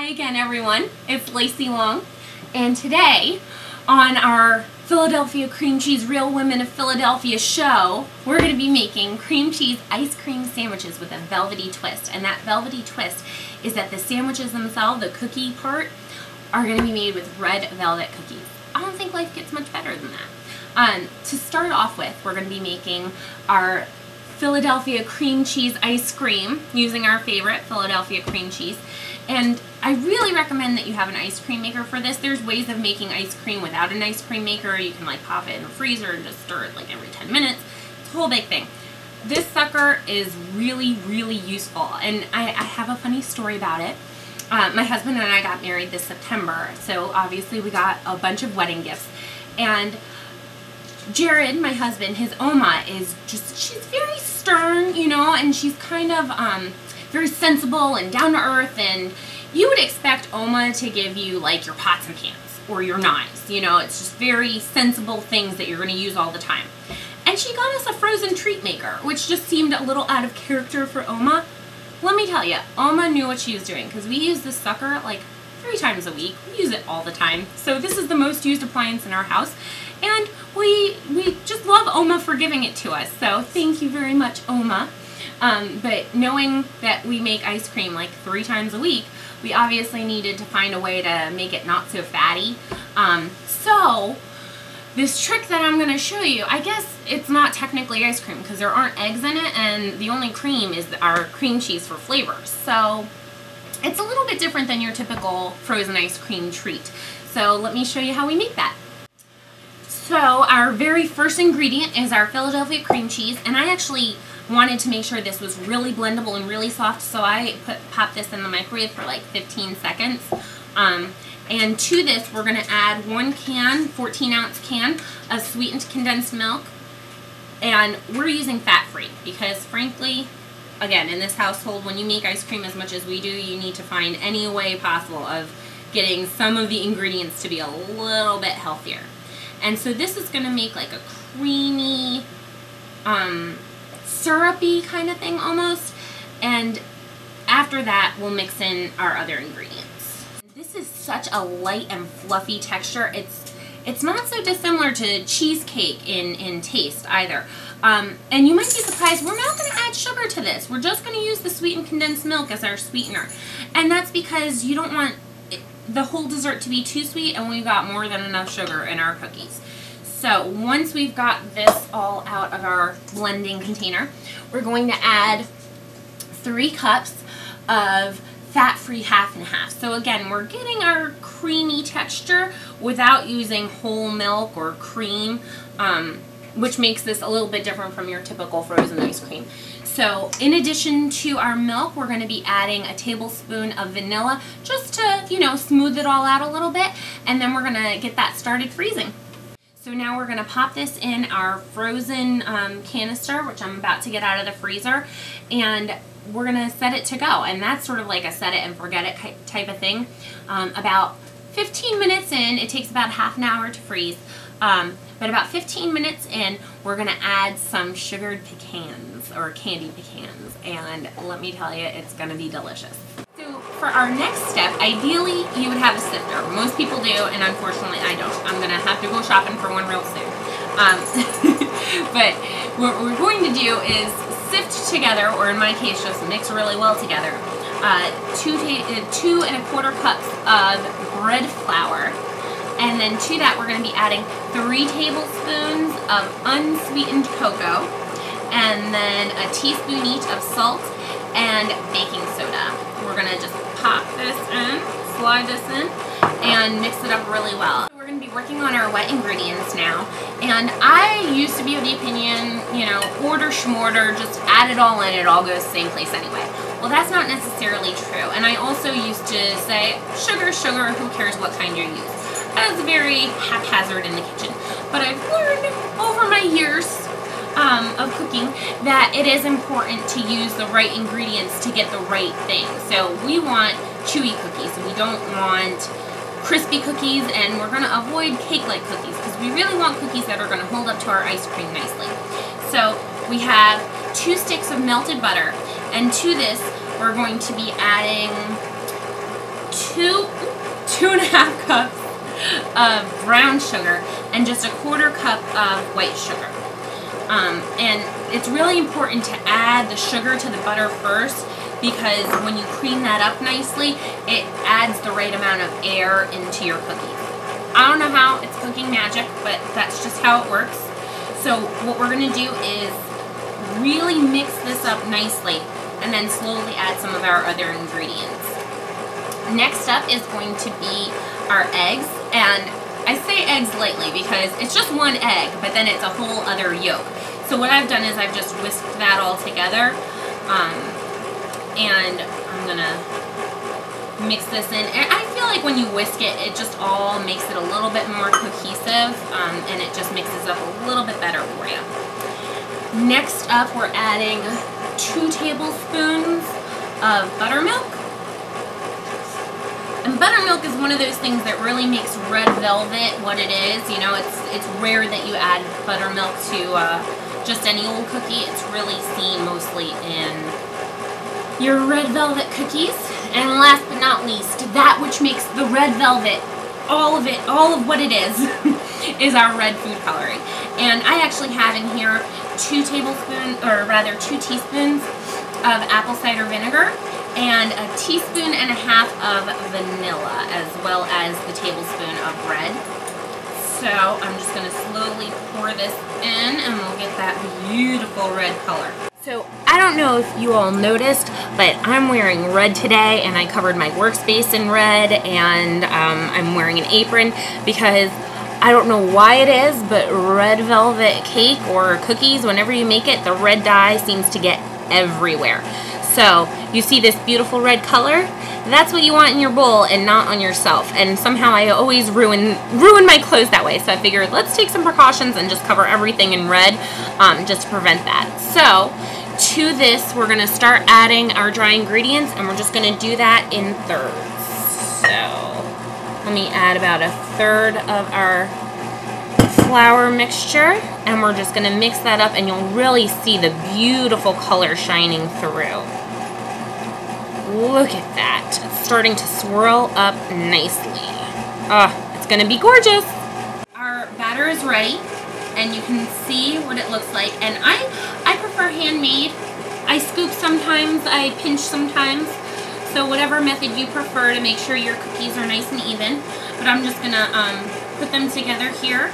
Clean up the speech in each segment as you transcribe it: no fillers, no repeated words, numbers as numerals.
Hi again, everyone. It's Lacey Long, and today on our Philadelphia Cream Cheese Real Women of Philadelphia show, we're going to be making cream cheese ice cream sandwiches with a velvety twist. And that velvety twist is that the sandwiches themselves, the cookie part, are going to be made with red velvet cookies. I don't think life gets much better than that. To start off with, we're going to be making our Philadelphia cream cheese ice cream using our favorite Philadelphia cream cheese. And I really recommend that you have an ice cream maker for this. There's ways of making ice cream without an ice cream maker. You can like pop it in the freezer and just stir it like every 10 minutes. It's a whole big thing. This sucker is really, really useful. And I have a funny story about it. My husband and I got married this September, so obviously we got a bunch of wedding gifts. And Jared, my husband, his Oma is just, she's very stern, you know, and she's kind of very sensible and down to earth, and you would expect Oma to give you like your pots and pans or your knives, you know, it's just very sensible things that you're going to use all the time. And she got us a frozen treat maker, which just seemed a little out of character for Oma. Let me tell you, Oma knew what she was doing, because we use this sucker like 3 times a week. We use it all the time. So this is the most used appliance in our house, and we just love Oma for giving it to us. So thank you very much, Oma. But knowing that we make ice cream like 3 times a week, we obviously needed to find a way to make it not so fatty. So this trick that I'm going to show you, I guess it's not technically ice cream because there aren't eggs in it, and the only cream is our cream cheese for flavors. So it's a little bit different than your typical frozen ice cream treat. So let me show you how we make that. So our very first ingredient is our Philadelphia cream cheese, and I actually wanted to make sure this was really blendable and really soft, so I popped this in the microwave for like 15 seconds. And to this, we're going to add 1 can, 14-ounce can of sweetened condensed milk. And we're using fat-free because, frankly, again, in this household, when you make ice cream as much as we do, you need to find any way possible of getting some of the ingredients to be a little bit healthier. And so this is going to make like a creamy, syrupy kind of thing almost. And after that, we'll mix in our other ingredients. This is such a light and fluffy texture. It's not so dissimilar to cheesecake in taste either. And you might be surprised, we're not going to add sugar to this. We're just going to use the sweetened condensed milk as our sweetener. And that's because you don't want the whole dessert to be too sweet, and we've got more than enough sugar in our cookies. So once we've got this all out of our blending container, we're going to add 3 cups of fat-free half and half. So again, we're getting our creamy texture without using whole milk or cream, which makes this a little bit different from your typical frozen ice cream. So in addition to our milk, we're going to be adding a tablespoon of vanilla just to, you know, smooth it all out a little bit, and then we're going to get that started freezing. So now we're going to pop this in our frozen canister, which I'm about to get out of the freezer, and we're going to set it to go. And that's sort of like a set it and forget it type of thing. About 15 minutes in, it takes about half an hour to freeze, but about 15 minutes in, we're going to add some sugared pecans or candy pecans, and let me tell you, it's going to be delicious. So for our next step, ideally you would have a sifter. Most people do, and unfortunately I don't. I'm going to have to go shopping for one real soon. But what we're going to do is sift together, or in my case just mix really well together, 2 1/4 cups of bread flour, and then to that we're going to be adding 3 tablespoons of unsweetened cocoa, and then a teaspoon each of salt and baking soda. We're going to just pop this in, slide this in, and mix it up really well. We're going to be working on our wet ingredients now, and I used to be of the opinion, you know, order schmorter, just add it all in, it all goes the same place anyway. Well, that's not necessarily true, and I also used to say, sugar, sugar, who cares what kind you use. I was very haphazard in the kitchen, but I've learned over my years of cooking that it is important to use the right ingredients to get the right thing. So we want chewy cookies, we don't want crispy cookies, and we're going to avoid cake-like cookies because we really want cookies that are going to hold up to our ice cream nicely. So we have 2 sticks of melted butter, and to this we're going to be adding 2.5 cups of brown sugar and just 1/4 cup of white sugar. And it's really important to add the sugar to the butter first, because when you cream that up nicely, it adds the right amount of air into your cookies. I don't know how, it's cooking magic, but that's just how it works. So what we're going to do is really mix this up nicely and then slowly add some of our other ingredients. Next up is going to be our eggs, and I say eggs lightly because it's just one egg, but then it's a whole other yolk. So what I've done is I've just whisked that all together, and I'm going to mix this in. And I feel like when you whisk it, it just all makes it a little bit more cohesive, and it just mixes up a little bit better for you. Next up, we're adding 2 tablespoons of buttermilk. And buttermilk is one of those things that really makes red velvet what it is. You know, it's rare that you add buttermilk to just any old cookie. It's really seen mostly in your red velvet cookies. And last but not least, that which makes the red velvet, all of what it is our red food coloring. And I actually have in here 2 teaspoons of apple cider vinegar and 1.5 teaspoons of vanilla, as well as the tablespoon of red. So I'm just going to slowly pour this in, and we'll get that beautiful red color. So I don't know if you all noticed, but I'm wearing red today, and I covered my workspace in red, and I'm wearing an apron because I don't know why it is, but red velvet cake or cookies, whenever you make it, the red dye seems to get everywhere. So you see this beautiful red color? That's what you want in your bowl and not on yourself. And somehow I always ruin my clothes that way. So I figured let's take some precautions and just cover everything in red just to prevent that. So to this, we're going to start adding our dry ingredients, and we're just going to do that in thirds. So let me add about 1/3 of our flour mixture, and we're just going to mix that up, and you'll really see the beautiful color shining through. Look at that. It's starting to swirl up nicely. It's going to be gorgeous. Our batter is ready, and you can see what it looks like. And I prefer handmade. I scoop sometimes, I pinch sometimes. So whatever method you prefer to make sure your cookies are nice and even. But I'm just going to put them together here.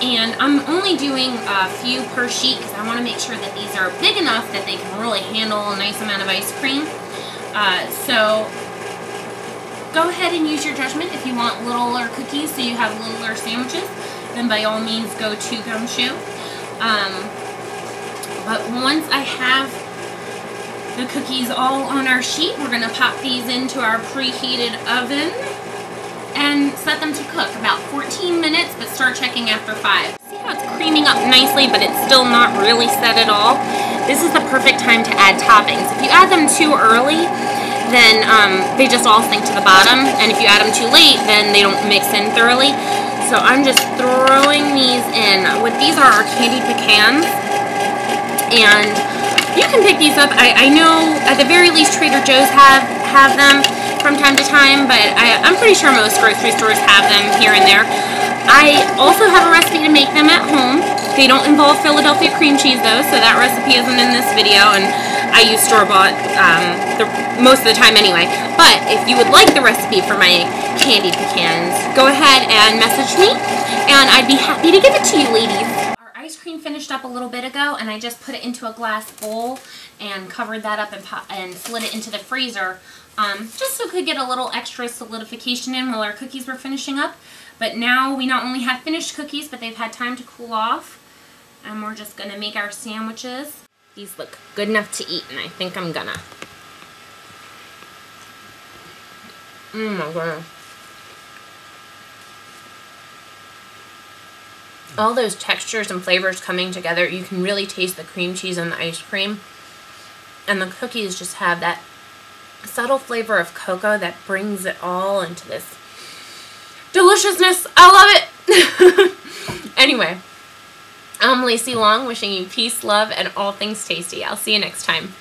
And I'm only doing a few per sheet because I want to make sure that these are big enough that they can really handle a nice amount of ice cream. So go ahead and use your judgment. If you want littler cookies so you have littler sandwiches, then by all means go to Gumshoe. But once I have the cookies all on our sheet, we're going to pop these into our preheated oven and set them to cook about 14 minutes, but start checking after 5. See how it's creaming up nicely, but it's still not really set at all? This is the perfect time to add toppings. If you add them too early, then they just all sink to the bottom, and if you add them too late, then they don't mix in thoroughly. So I'm just throwing these in. What these are candy pecans, and you can pick these up. I know at the very least Trader Joe's have them from time to time, but I'm pretty sure most grocery stores have them here and there. I also have a recipe to make them at home. They don't involve Philadelphia cream cheese though, so that recipe isn't in this video, and I use store-bought most of the time anyway. But if you would like the recipe for my candy pecans, go ahead and message me, and I'd be happy to give it to you, ladies. Our ice cream finished up a little bit ago, and I just put it into a glass bowl and covered that up and slid it into the freezer. Just so it could get a little extra solidification in while our cookies were finishing up. But now we not only have finished cookies, but they've had time to cool off. And we're just going to make our sandwiches. These look good enough to eat, and I think I'm gonna. Oh my goodness. All those textures and flavors coming together. You can really taste the cream cheese and the ice cream. And the cookies just have that subtle flavor of cocoa that brings it all into this deliciousness. I love it. Anyway, I'm Lacey Long, wishing you peace, love, and all things tasty. I'll see you next time.